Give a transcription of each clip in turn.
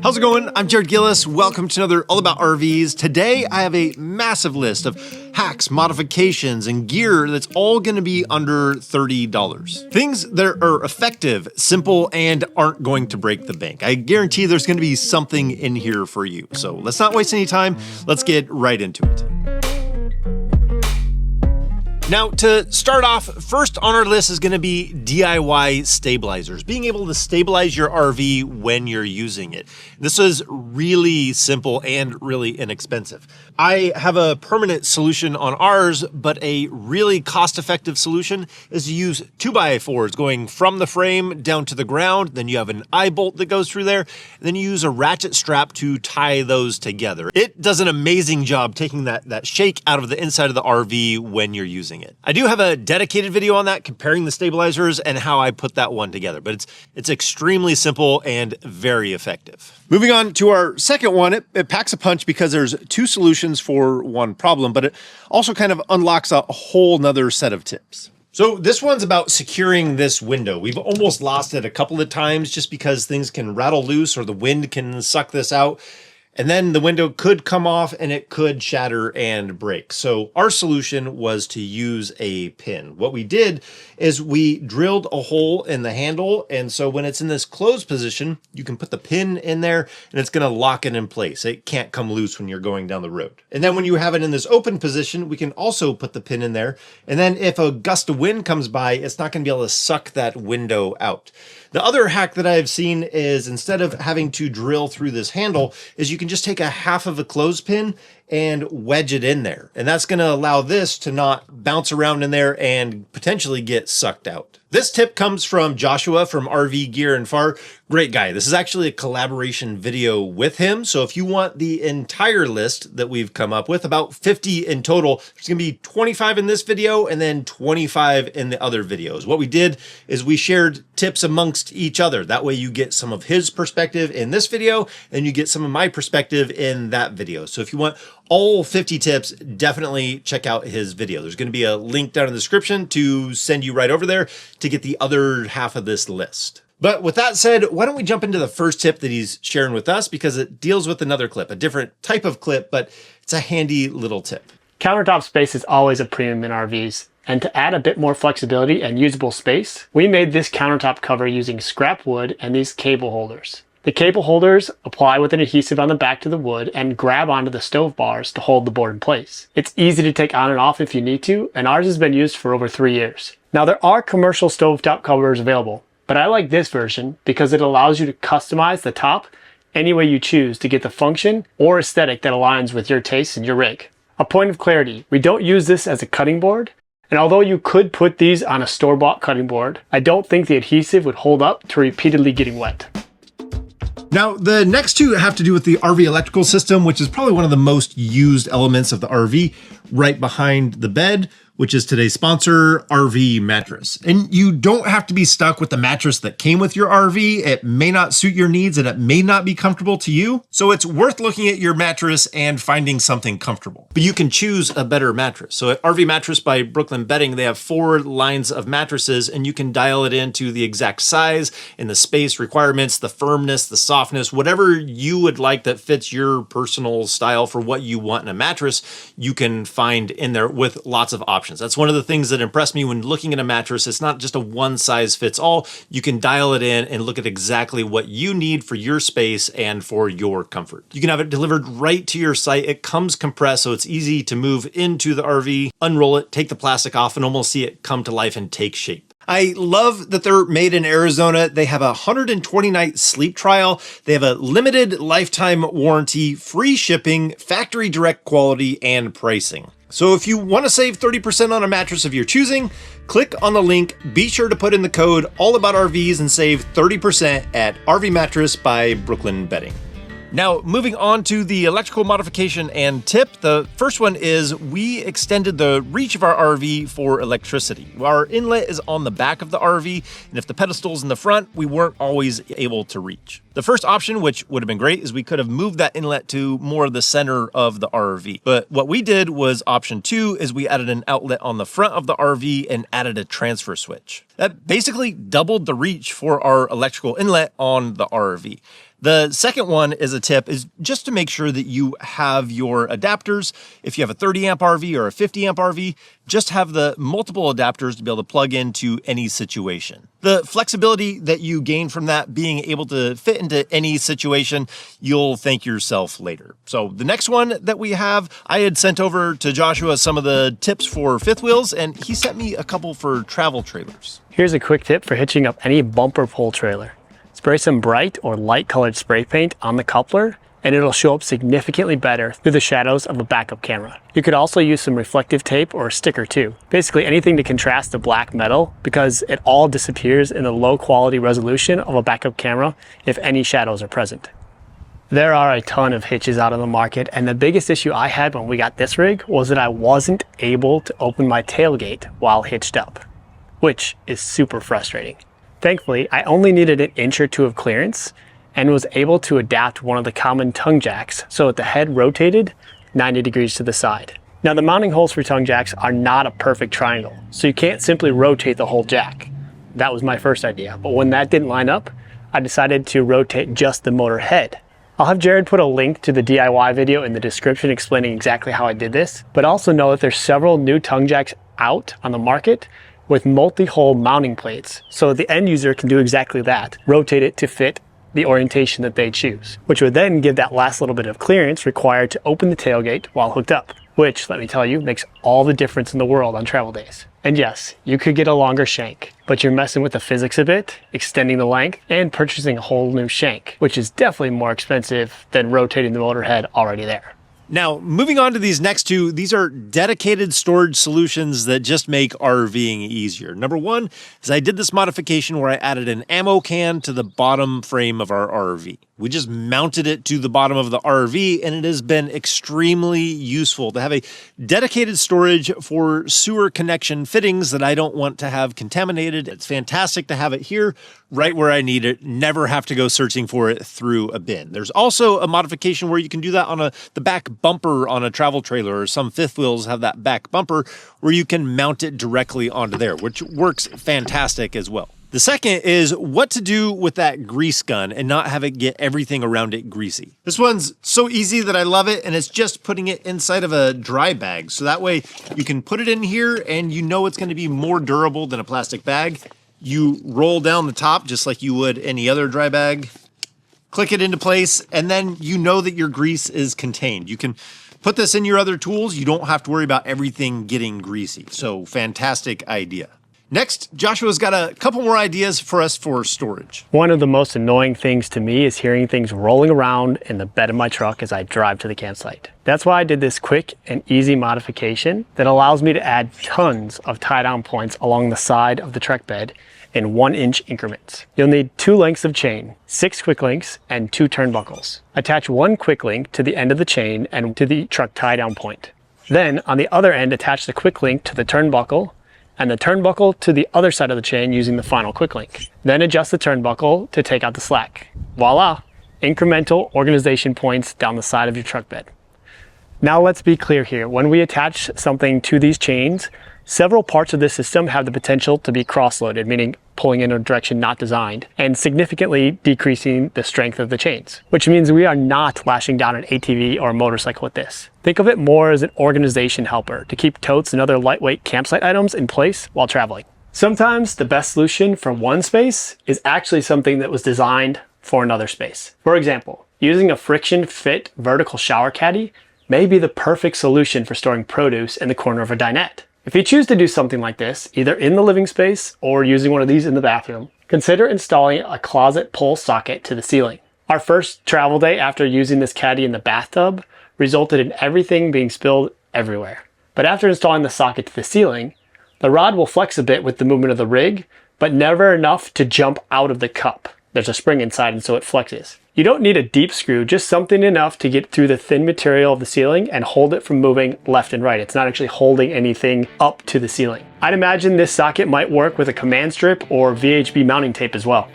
How's it going? I'm Jared Gillis. Welcome to another All About RVs. Today I have a massive list of hacks, modifications, and gear that's all going to be under $30. Things that are effective, simple, and aren't going to break the bank. I guarantee there's going to be something in here for you. So let's not waste any time. Let's get right into it. Now, to start off, first on our list is going to be DIY stabilizers, being able to stabilize your RV when you're using it. This is really simple and really inexpensive. I have a permanent solution on ours, but a really cost-effective solution is to use 2x4s going from the frame down to the ground. Then you have an eye bolt that goes through there. And then you use a ratchet strap to tie those together. It does an amazing job taking that shake out of the inside of the RV when you're using it. I do have a dedicated video on that, comparing the stabilizers and how I put that one together, but it's extremely simple and very effective. Moving on to our second one, it packs a punch because there's two solutions for one problem, but it also kind of unlocks a whole nother set of tips. So this one's about securing this window. We've almost lost it a couple of times just because things can rattle loose or the wind can suck this out. And then the window could come off and it could shatter and break. So our solution was to use a pin. What we did is we drilled a hole in the handle. And so when it's in this closed position, you can put the pin in there and it's going to lock it in place. It can't come loose when you're going down the road. And then when you have it in this open position, we can also put the pin in there. And then if a gust of wind comes by, it's not going to be able to suck that window out. The other hack that I've seen is instead of having to drill through this handle is you can just take a half of a clothespin and wedge it in there. And that's going to allow this to not bounce around in there and potentially get sucked out. This tip comes from Joshua from RV Gear and Far. Great guy. This is actually a collaboration video with him. So if you want the entire list that we've come up with, about 50 in total, there's going to be 25 in this video and then 25 in the other videos. What we did is we shared tips amongst each other. That way you get some of his perspective in this video and you get some of my perspective in that video. So if you want all 50 tips, definitely check out his video. There's going to be a link down in the description to send you right over there to get the other half of this list. But with that said, why don't we jump into the first tip that he's sharing with us, because it deals with another clip, a different type of clip, but it's a handy little tip. Countertop space is always a premium in RVs. And to add a bit more flexibility and usable space, we made this countertop cover using scrap wood and these cable holders. The cable holders apply with an adhesive on the back to the wood and grab onto the stove bars to hold the board in place. It's easy to take on and off if you need to, and ours has been used for over 3 years. Now there are commercial stovetop covers available, but I like this version because it allows you to customize the top any way you choose to get the function or aesthetic that aligns with your taste and your rig. A point of clarity, we don't use this as a cutting board, and although you could put these on a store-bought cutting board, I don't think the adhesive would hold up to repeatedly getting wet. Now, the next two have to do with the RV electrical system, which is probably one of the most used elements of the RV, right behind the bed, which is today's sponsor, RV Mattress. And you don't have to be stuck with the mattress that came with your RV. It may not suit your needs and it may not be comfortable to you. So it's worth looking at your mattress and finding something comfortable. But you can choose a better mattress. So at RV Mattress by Brooklyn Bedding, they have 4 lines of mattresses and you can dial it into the exact size and the space requirements, the firmness, the softness, whatever you would like that fits your personal style for what you want in a mattress, you can find in there with lots of options. That's one of the things that impressed me when looking at a mattress. It's not just a one size fits all. You can dial it in and look at exactly what you need for your space and for your comfort. You can have it delivered right to your site. It comes compressed, so it's easy to move into the RV, unroll it, take the plastic off, and almost see it come to life and take shape. I love that they're made in Arizona. They have a 120-night sleep trial. They have a limited lifetime warranty, free shipping, factory direct quality, and pricing. So if you want to save 30% on a mattress of your choosing, click on the link. Be sure to put in the code AllAboutRVs and save 30% at RV Mattress by Brooklyn Bedding. Now, moving on to the electrical modification and tip. The first one is we extended the reach of our RV for electricity. Our inlet is on the back of the RV, and if the pedestal's in the front, we weren't always able to reach. The first option, which would have been great, is we could have moved that inlet to more of the center of the RV. But what we did was option 2 is we added an outlet on the front of the RV and added a transfer switch. That basically doubled the reach for our electrical inlet on the RV. The second one is a tip is just to make sure that you have your adapters. If you have a 30 amp RV or a 50 amp RV, just have the multiple adapters to be able to plug into any situation. The flexibility that you gain from that being able to fit into any situation, you'll thank yourself later. So the next one that we have, I had sent over to Joshua some of the tips for fifth wheels, and he sent me a couple for travel trailers. Here's a quick tip for hitching up any bumper pull trailer. Spray some bright or light colored spray paint on the coupler and it'll show up significantly better through the shadows of a backup camera. You could also use some reflective tape or a sticker too. Basically anything to contrast the black metal because it all disappears in the low quality resolution of a backup camera if any shadows are present. There are a ton of hitches out on the market, and the biggest issue I had when we got this rig was that I wasn't able to open my tailgate while hitched up, which is super frustrating. Thankfully, I only needed an inch or two of clearance and was able to adapt one of the common tongue jacks so that the head rotated 90 degrees to the side. Now the mounting holes for tongue jacks are not a perfect triangle, so you can't simply rotate the whole jack. That was my first idea, but when that didn't line up, I decided to rotate just the motor head. I'll have Jared put a link to the DIY video in the description explaining exactly how I did this, but also know that there's several new tongue jacks out on the market with multi-hole mounting plates, so the end user can do exactly that, rotate it to fit the orientation that they choose, which would then give that last little bit of clearance required to open the tailgate while hooked up, which, let me tell you, makes all the difference in the world on travel days. And yes, you could get a longer shank, but you're messing with the physics a bit, extending the length, and purchasing a whole new shank, which is definitely more expensive than rotating the motor head already there. Now, moving on to these next two, these are dedicated storage solutions that just make RVing easier. Number one is I did this modification where I added an ammo can to the bottom frame of our RV. We just mounted it to the bottom of the RV, and it has been extremely useful to have a dedicated storage for sewer connection fittings that I don't want to have contaminated. It's fantastic to have it here right where I need it, never have to go searching for it through a bin. There's also a modification where you can do that on the back bumper on a travel trailer, or some fifth wheels have that back bumper where you can mount it directly onto there, which works fantastic as well. The second is what to do with that grease gun and not have it get everything around it greasy. This one's so easy that I love it, and it's just putting it inside of a dry bag. So that way you can put it in here and you know it's going to be more durable than a plastic bag. You roll down the top just like you would any other dry bag, click it into place, and then you know that your grease is contained. You can put this in your other tools. You don't have to worry about everything getting greasy. So fantastic idea. Next, Joshua's got a couple more ideas for us for storage. One of the most annoying things to me is hearing things rolling around in the bed of my truck as I drive to the campsite. That's why I did this quick and easy modification that allows me to add tons of tie-down points along the side of the truck bed in 1-inch increments. You'll need 2 lengths of chain, 6 quick links, and 2 turnbuckles. Attach 1 quick link to the end of the chain and to the truck tie-down point. Then, on the other end, attach the quick link to the turnbuckle and the turnbuckle to the other side of the chain using the final quick link. Then adjust the turnbuckle to take out the slack. Voila! Incremental organization points down the side of your truck bed. Now let's be clear here. When we attach something to these chains, several parts of this system have the potential to be cross-loaded, meaning pulling in a direction not designed, and significantly decreasing the strength of the chains, which means we are not lashing down an ATV or a motorcycle with this. Think of it more as an organization helper to keep totes and other lightweight campsite items in place while traveling. Sometimes the best solution for one space is actually something that was designed for another space. For example, using a friction fit vertical shower caddy may be the perfect solution for storing produce in the corner of a dinette. If you choose to do something like this, either in the living space or using one of these in the bathroom, consider installing a closet pole socket to the ceiling. Our first travel day after using this caddy in the bathtub resulted in everything being spilled everywhere. But after installing the socket to the ceiling, the rod will flex a bit with the movement of the rig, but never enough to jump out of the cup. There's a spring inside and so it flexes. You don't need a deep screw, just something enough to get through the thin material of the ceiling and hold it from moving left and right. It's not actually holding anything up to the ceiling. I'd imagine this socket might work with a command strip or VHB mounting tape as well.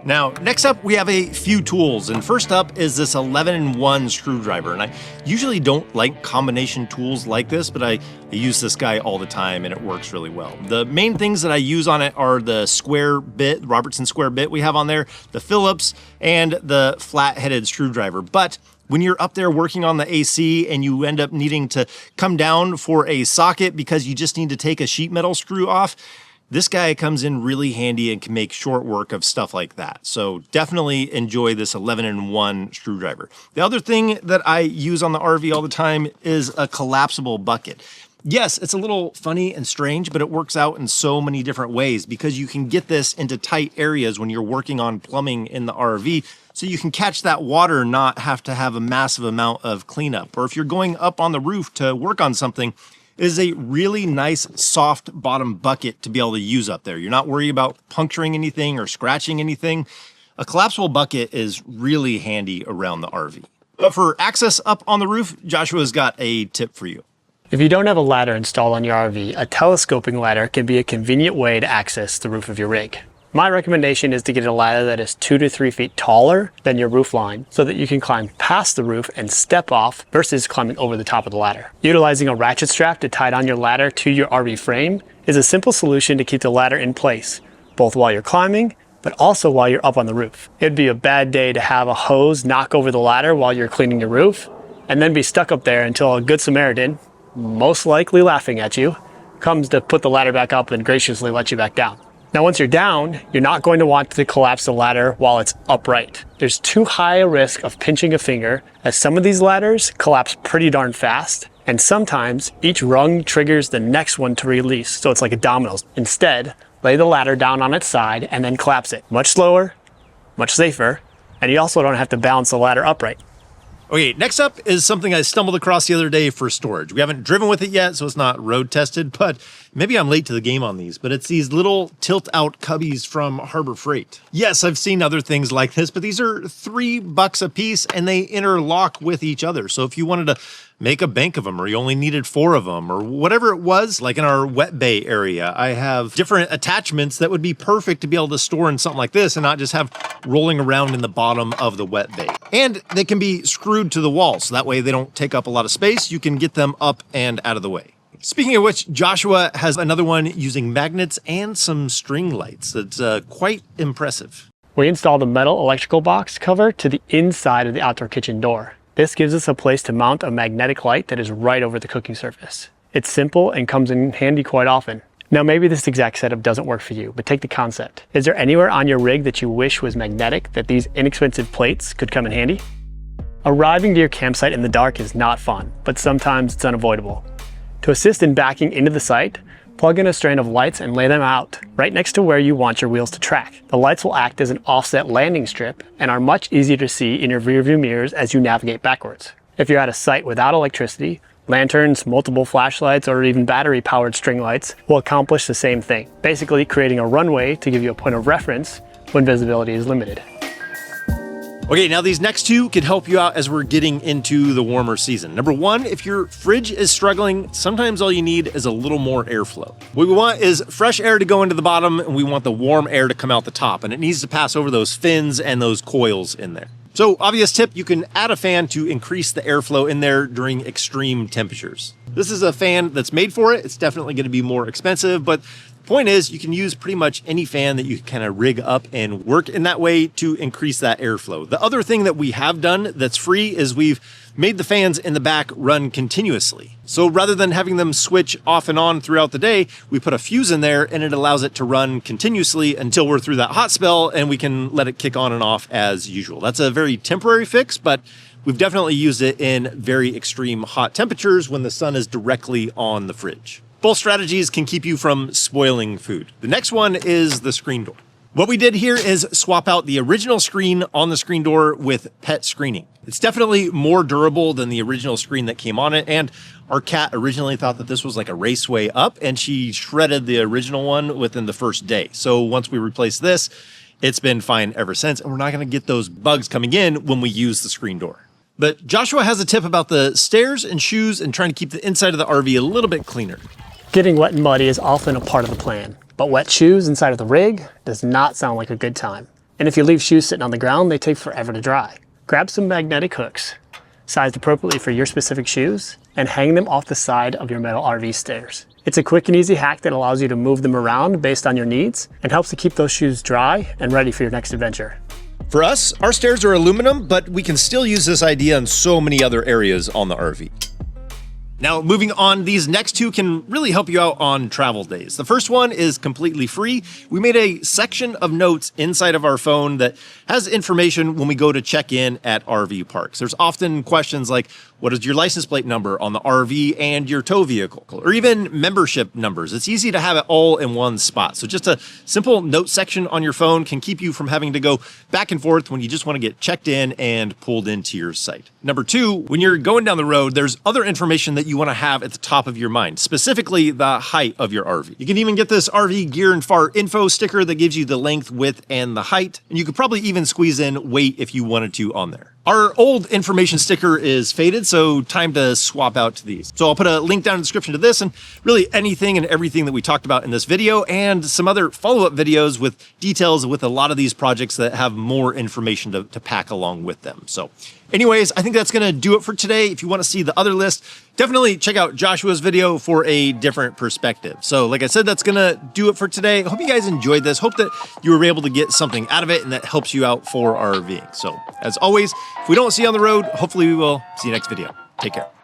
Now, next up, we have a few tools, and first up is this 11-in-1 screwdriver, and I usually don't like combination tools like this, but I use this guy all the time, and it works really well. The main things that I use on it are the square bit, Robertson square bit we have on there, the Phillips, and the flat-headed screwdriver. But when you're up there working on the AC and you end up needing to come down for a socket because you just need to take a sheet metal screw off, this guy comes in really handy and can make short work of stuff like that. So definitely enjoy this 11-in-1 screwdriver. The other thing that I use on the RV all the time is a collapsible bucket. Yes, it's a little funny and strange, but it works out in so many different ways because you can get this into tight areas when you're working on plumbing in the RV, so you can catch that water and not have to have a massive amount of cleanup. Or if you're going up on the roof to work on something, it is a really nice soft bottom bucket to be able to use up there. You're not worried about puncturing anything or scratching anything. A collapsible bucket is really handy around the RV. But for access up on the roof, Joshua's got a tip for you. If you don't have a ladder installed on your RV, a telescoping ladder can be a convenient way to access the roof of your rig. My recommendation is to get a ladder that is 2 to 3 feet taller than your roof line so that you can climb past the roof and step off versus climbing over the top of the ladder. Utilizing a ratchet strap to tie down your ladder to your RV frame is a simple solution to keep the ladder in place, both while you're climbing, but also while you're up on the roof. It'd be a bad day to have a hose knock over the ladder while you're cleaning your roof, and then be stuck up there until a good Samaritan, most likely laughing at you, comes to put the ladder back up and graciously let you back down. Now, once you're down, you're not going to want to collapse the ladder while it's upright. There's too high a risk of pinching a finger, as some of these ladders collapse pretty darn fast, and sometimes each rung triggers the next one to release, so it's like a dominoes. Instead, lay the ladder down on its side and then collapse it. Much slower, much safer, and you also don't have to balance the ladder upright. Okay, next up is something I stumbled across the other day for storage. We haven't driven with it yet, so it's not road tested, but maybe I'm late to the game on these, but it's these little tilt-out cubbies from Harbor Freight. Yes, I've seen other things like this, but these are $3 a piece and they interlock with each other. So if you wanted to make a bank of them, or you only needed 4 of them, or whatever it was, like in our wet bay area, I have different attachments that would be perfect to be able to store in something like this and not just have rolling around in the bottom of the wet bay. And they can be screwed to the wall, so that way they don't take up a lot of space. You can get them up and out of the way. Speaking of which, Joshua has another one using magnets and some string lights. It's quite impressive. We installed a metal electrical box cover to the inside of the outdoor kitchen door. This gives us a place to mount a magnetic light that is right over the cooking surface. It's simple and comes in handy quite often. Now, maybe this exact setup doesn't work for you, but take the concept. Is there anywhere on your rig that you wish was magnetic that these inexpensive plates could come in handy? Arriving to your campsite in the dark is not fun, but sometimes it's unavoidable. To assist in backing into the site, plug in a strand of lights and lay them out right next to where you want your wheels to track. The lights will act as an offset landing strip and are much easier to see in your rearview mirrors as you navigate backwards. If you're at a site without electricity, lanterns, multiple flashlights, or even battery-powered string lights will accomplish the same thing, basically creating a runway to give you a point of reference when visibility is limited. Okay, now these next two could help you out as we're getting into the warmer season. Number one, if your fridge is struggling, sometimes all you need is a little more airflow. What we want is fresh air to go into the bottom, and we want the warm air to come out the top, and it needs to pass over those fins and those coils in there. So, obvious tip, you can add a fan to increase the airflow in there during extreme temperatures. This is a fan that's made for it. It's definitely going to be more expensive, but the point is you can use pretty much any fan that you kind of rig up and work in that way to increase that airflow. The other thing that we have done that's free is we've made the fans in the back run continuously. So rather than having them switch off and on throughout the day, we put a fuse in there and it allows it to run continuously until we're through that hot spell and we can let it kick on and off as usual. That's a very temporary fix, but we've definitely used it in very extreme hot temperatures when the sun is directly on the fridge. Both strategies can keep you from spoiling food. The next one is the screen door. What we did here is swap out the original screen on the screen door with PET screening. It's definitely more durable than the original screen that came on it, and our cat originally thought that this was like a raceway up, and she shredded the original one within the first day. So once we replaced this, it's been fine ever since, and we're not gonna get those bugs coming in when we use the screen door. But Joshua has a tip about the stairs and shoes and trying to keep the inside of the RV a little bit cleaner. Getting wet and muddy is often a part of the plan, but wet shoes inside of the rig does not sound like a good time. And if you leave shoes sitting on the ground, they take forever to dry. Grab some magnetic hooks, sized appropriately for your specific shoes, and hang them off the side of your metal RV stairs. It's a quick and easy hack that allows you to move them around based on your needs and helps to keep those shoes dry and ready for your next adventure. For us, our stairs are aluminum, but we can still use this idea in so many other areas on the RV. Now, moving on, these next two can really help you out on travel days. The first one is completely free. We made a section of notes inside of our phone that has information when we go to check in at RV parks. There's often questions like, what is your license plate number on the RV and your tow vehicle? Or even membership numbers. It's easy to have it all in one spot. So just a simple note section on your phone can keep you from having to go back and forth when you just want to get checked in and pulled into your site. Number two, when you're going down the road, there's other information that you want to have at the top of your mind, specifically the height of your RV. You can even get this RV gear and far info sticker that gives you the length, width, and the height. And you could probably even squeeze in weight if you wanted to on there. Our old information sticker is faded, so time to swap out to these. So I'll put a link down in the description to this and really anything and everything that we talked about in this video and some other follow-up videos with details with a lot of these projects that have more information to pack along with them. So anyways, I think that's going to do it for today. If you want to see the other list, definitely check out Joshua's video for a different perspective. So like I said, that's going to do it for today. I hope you guys enjoyed this. Hope that you were able to get something out of it and that helps you out for RVing. So as always, if we don't see you on the road, hopefully we will see you next video. Take care.